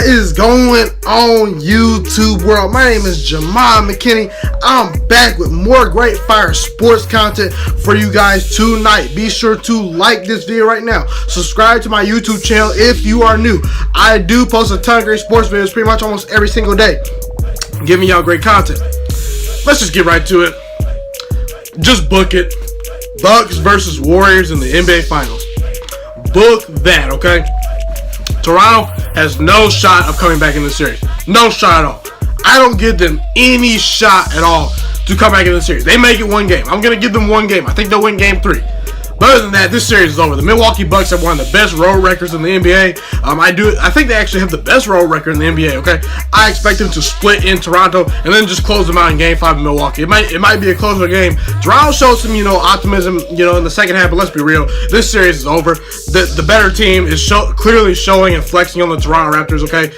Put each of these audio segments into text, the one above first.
is going on, YouTube world? My name is Ghiman Mckinney. I'm back with more great fire sports content for you guys tonight. Be sure to like this video right now. Subscribe to my YouTube channel if you are new. I do post a ton of great sports videos pretty much almost every single day, giving y'all great content. Let's just get right to it. Just book it. Bucks versus Warriors in the NBA Finals. Book that, okay? Toronto has no shot of coming back in the series. No shot at all. I don't give them any shot at all to come back in the series. They make it one game. I'm going to give them one game. I think they'll win game 3. But other than that, this series is over. The Milwaukee Bucks have one of the best road records in the NBA. I think they actually have the best road record in the NBA, okay? I expect them to split in Toronto and then just close them out in game 5 in Milwaukee. It might be a closer game. Toronto showed some, optimism, in the second half, but let's be real. This series is over. The better team is clearly showing and flexing on the Toronto Raptors, okay?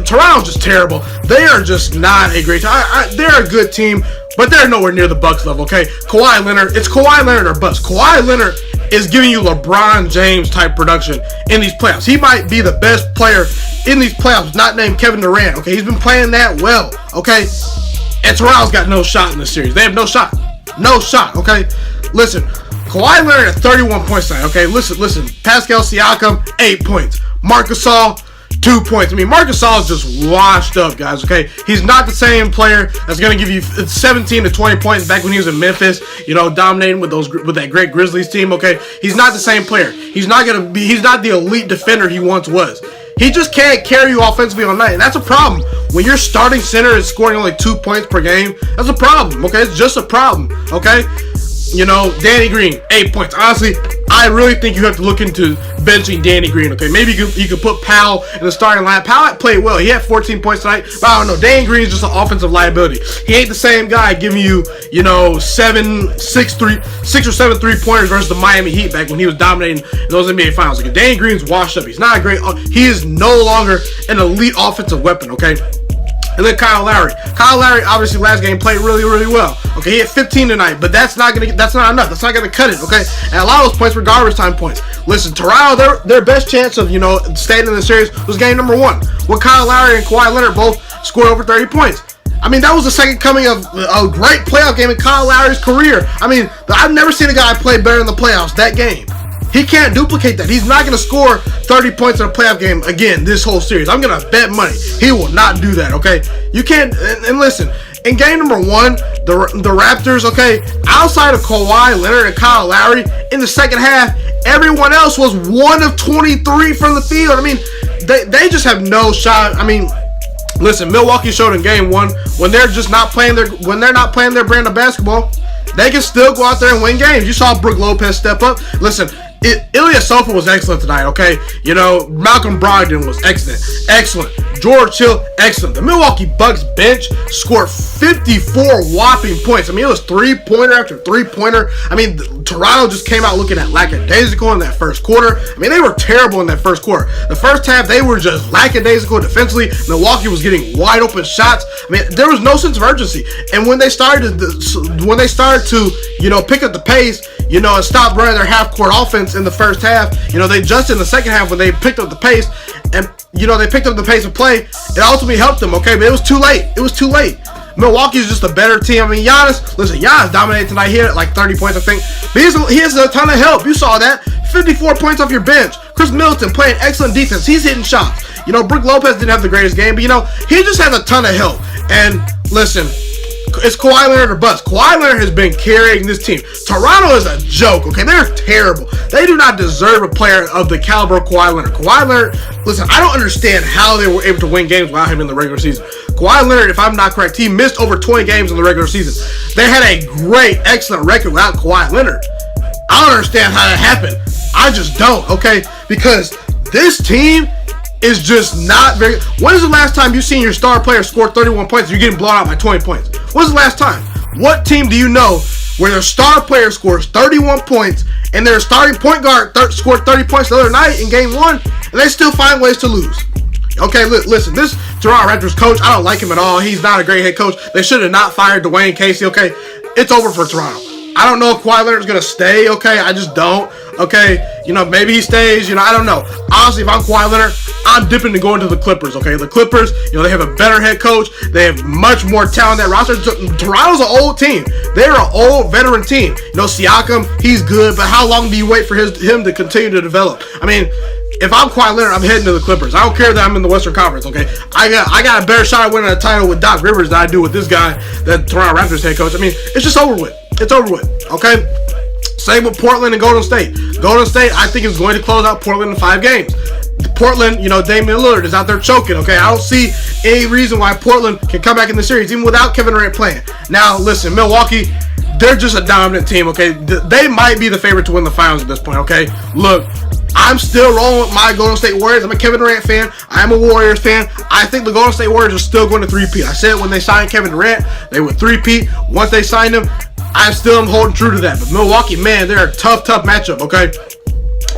Toronto's just terrible. They are just not a great team. They're a good team, but they're nowhere near the Bucks level, okay? Kawhi Leonard, it's Kawhi Leonard or bust. Kawhi Leonard is giving you LeBron James type production in these playoffs. He might be the best player in these playoffs, not named Kevin Durant, okay? He's been playing that well, okay? And Toronto's got no shot in this series. They have no shot. No shot, okay? Listen, Kawhi Leonard at 31 points tonight, okay? Listen. Pascal Siakam, 8 points. Marc Gasol, 2 points. Marc Gasol is just washed up, guys, okay? He's not the same player that's going to give you 17 to 20 points back when he was in Memphis, dominating with that great Grizzlies team, okay? He's not the same player. He's not the elite defender he once was. He just can't carry you offensively all night, and that's a problem. When your starting center is scoring only 2 points per game, that's a problem, okay? It's just a problem, okay? Danny Green, 8 points. Honestly, I really think you have to look into benching Danny Green, okay? Maybe you could put Powell in the starting line. Powell played well. He had 14 points tonight, but I don't know. Danny Green is just an offensive liability. He ain't the same guy giving you, 6 or 7 3-pointers versus the Miami Heat back when he was dominating in those NBA Finals. Like, Danny Green's washed up. He's not a great. He is no longer an elite offensive weapon, okay? And then Kyle Lowry. Kyle Lowry, obviously, last game played really, really well. Okay, he had 15 tonight, but that's not enough. That's not gonna cut it. Okay, and a lot of those points were garbage time points. Listen, Toronto, their best chance of staying in the series was game number 1, when Kyle Lowry and Kawhi Leonard both scored over 30 points. That was the second coming of a great playoff game in Kyle Lowry's career. I've never seen a guy play better in the playoffs that game. He can't duplicate that. He's not going to score 30 points in a playoff game again this whole series. I'm going to bet money he will not do that, okay? You can't, and listen, in game number 1, the Raptors, okay, outside of Kawhi Leonard and Kyle Lowry, in the second half, everyone else was 1 of 23 from the field. They just have no shot. Listen, Milwaukee showed in game 1, when they're not playing their brand of basketball, they can still go out there and win games. You saw Brook Lopez step up. Listen, Ilyasova was excellent tonight, okay? Malcolm Brogdon was excellent. George Hill, excellent. The Milwaukee Bucks bench scored 54 whopping points. It was 3-pointer after 3-pointer. Toronto just came out looking at lackadaisical in that first quarter. They were terrible in that first quarter. The first half, they were just lackadaisical defensively. Milwaukee was getting wide open shots. There was no sense of urgency. And when they started to pick up the pace, and stop running their half-court offense in the first half, they adjusted in the second half when they picked up the pace, and they picked up the pace of play. It ultimately helped them, okay, but it was too late. Milwaukee's just a better team. Giannis dominated tonight. He had like 30 points, I think, but he has a ton of help. You saw that. 54 points off your bench. Chris Middleton playing excellent defense. He's hitting shots. Brook Lopez didn't have the greatest game, but he just has a ton of help. And listen, it's Kawhi Leonard or bust. Kawhi Leonard has been carrying this team. Toronto is a joke, okay? They're terrible. They do not deserve a player of the caliber of Kawhi Leonard. Kawhi Leonard, listen, I don't understand how they were able to win games without him in the regular season. Kawhi Leonard, if I'm not correct, he missed over 20 games in the regular season. They had a great, excellent record without Kawhi Leonard. I don't understand how that happened. I just don't, okay? Because this team is just not very. When is the last time you've seen your star player score 31 points and you're getting blown out by 20 points? When's the last time? What team do you know where their star player scores 31 points and their starting point guard scored 30 points the other night in game 1 and they still find ways to lose? Okay, listen, this Toronto Raptors coach, I don't like him at all. He's not a great head coach. They should have not fired Dwayne Casey, okay? It's over for Toronto. I don't know if Kawhi Leonard's going to stay, okay? I just don't, okay? Maybe he stays, I don't know. Honestly, if I'm Kawhi Leonard, I'm dipping to go into the Clippers, okay? The Clippers, they have a better head coach. They have much more talent in that roster. Toronto's an old team. They're an old veteran team. Siakam, he's good, but how long do you wait for him to continue to develop? I mean, if I'm Kawi Leonard, I'm heading to the Clippers. I don't care that I'm in the Western Conference, okay? I got a better shot at winning a title with Doc Rivers than I do with this guy, the Toronto Raptors head coach. I mean, it's just over with. It's over with, okay? Same with Portland and Golden State. Golden State, I think, is going to close out Portland in 5 games. Portland, Damian Lillard is out there choking, okay? I don't see any reason why Portland can come back in the series, even without Kevin Durant playing. Now, listen, Milwaukee, they're just a dominant team, okay? They might be the favorite to win the finals at this point, okay? Look, I'm still rolling with my Golden State Warriors. I'm a Kevin Durant fan. I'm a Warriors fan. I think the Golden State Warriors are still going to three-peat. I said when they signed Kevin Durant, they would three-peat. Once they signed him, I still am holding true to that. But Milwaukee, man, they're a tough matchup, okay?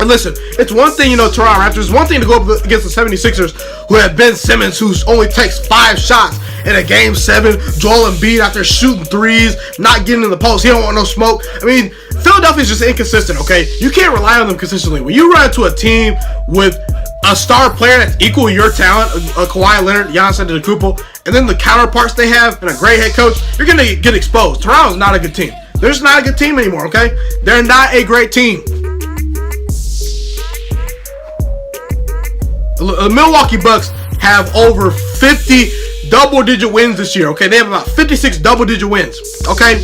And listen, it's one thing, Toronto Raptors. It's one thing to go up against the 76ers, who have Ben Simmons, who only takes 5 shots in a Game 7. Joel Embiid out there shooting threes, not getting in the post. He don't want no smoke. I mean, Philadelphia's just inconsistent, okay? You can't rely on them consistently. When you run into a team with a star player that's equal to your talent, Kawhi Leonard, Giannis the Bucks, and then the counterparts they have, and a great head coach, you're going to get exposed. Toronto's not a good team. They're just not a good team anymore, okay? They're not a great team. The Milwaukee Bucks have over 50 double-digit wins this year, okay? They have about 56 double-digit wins, okay?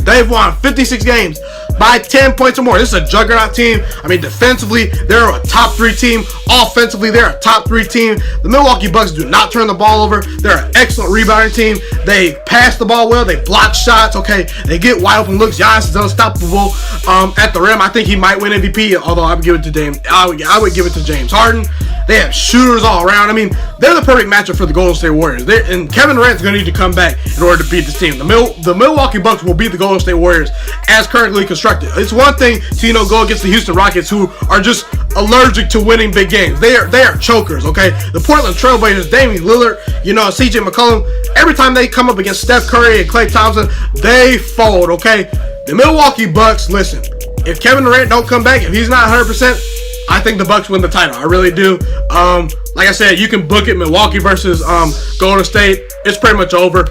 They've won 56 games by 10 points or more. This is a juggernaut team. I mean, defensively, they're a top 3 team. Offensively, they're a top 3 team. The Milwaukee Bucks do not turn the ball over. They're an excellent rebounding team. They pass the ball well. They block shots, okay? They get wide open looks. Giannis is unstoppable at the rim. I think he might win MVP, although I would give it to I would give it to James Harden. They have shooters all around. I mean, they're the perfect matchup for the Golden State Warriors. And Kevin Durant's going to need to come back in order to beat this team. The Milwaukee Bucks will beat the Golden State Warriors as currently constructed. It's one thing to, go against the Houston Rockets, who are just allergic to winning big games. They are chokers, okay? The Portland Trailblazers, Damian Lillard, CJ McCollum, every time they come up against Steph Curry and Klay Thompson, they fold, okay? The Milwaukee Bucks, listen, if Kevin Durant don't come back, if he's not 100%, I think the Bucks win the title. I really do. Like I said, you can book it, Milwaukee versus Golden State. It's pretty much over.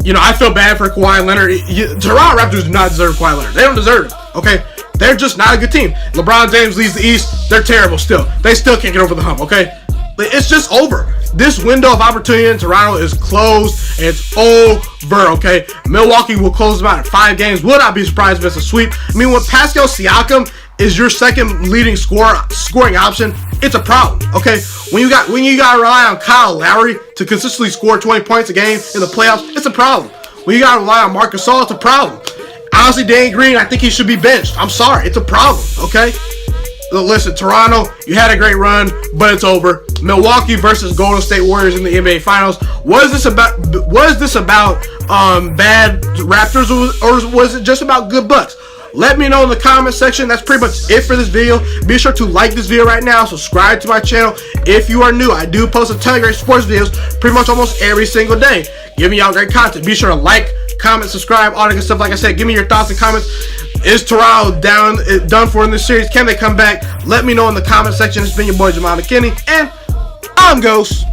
I feel bad for Kawhi Leonard. Toronto Raptors do not deserve Kawhi Leonard. They don't deserve him, okay? They're just not a good team. LeBron James leads the East. They're terrible still. They still can't get over the hump, okay? It's just over. This window of opportunity in Toronto is closed. And it's over, okay? Milwaukee will close them out in 5 games. Would not be surprised if it's a sweep. I mean, when Pascal Siakam is your second leading scoring option, it's a problem, okay? When you got to rely on Kyle Lowry to consistently score 20 points a game in the playoffs, it's a problem. When you got to rely on Marc Gasol, it's a problem. Honestly, Danny Green, I think he should be benched. I'm sorry, it's a problem, okay? Listen, Toronto, you had a great run, but it's over. Milwaukee versus Golden State Warriors in the NBA Finals. Was this about bad Raptors, or was it just about good Bucks? Let me know in the comment section. That's pretty much it for this video. Be sure to like this video right now. Subscribe to my channel if you are new. I do post a ton of great sports videos pretty much almost every single day, giving y'all great content. Be sure to like, comment, subscribe, all that good stuff. Like I said, give me your thoughts and comments. Is Toronto done for in this series? Can they come back? Let me know in the comment section. It's been your boy Ghiman Mckinney, and I'm Ghost.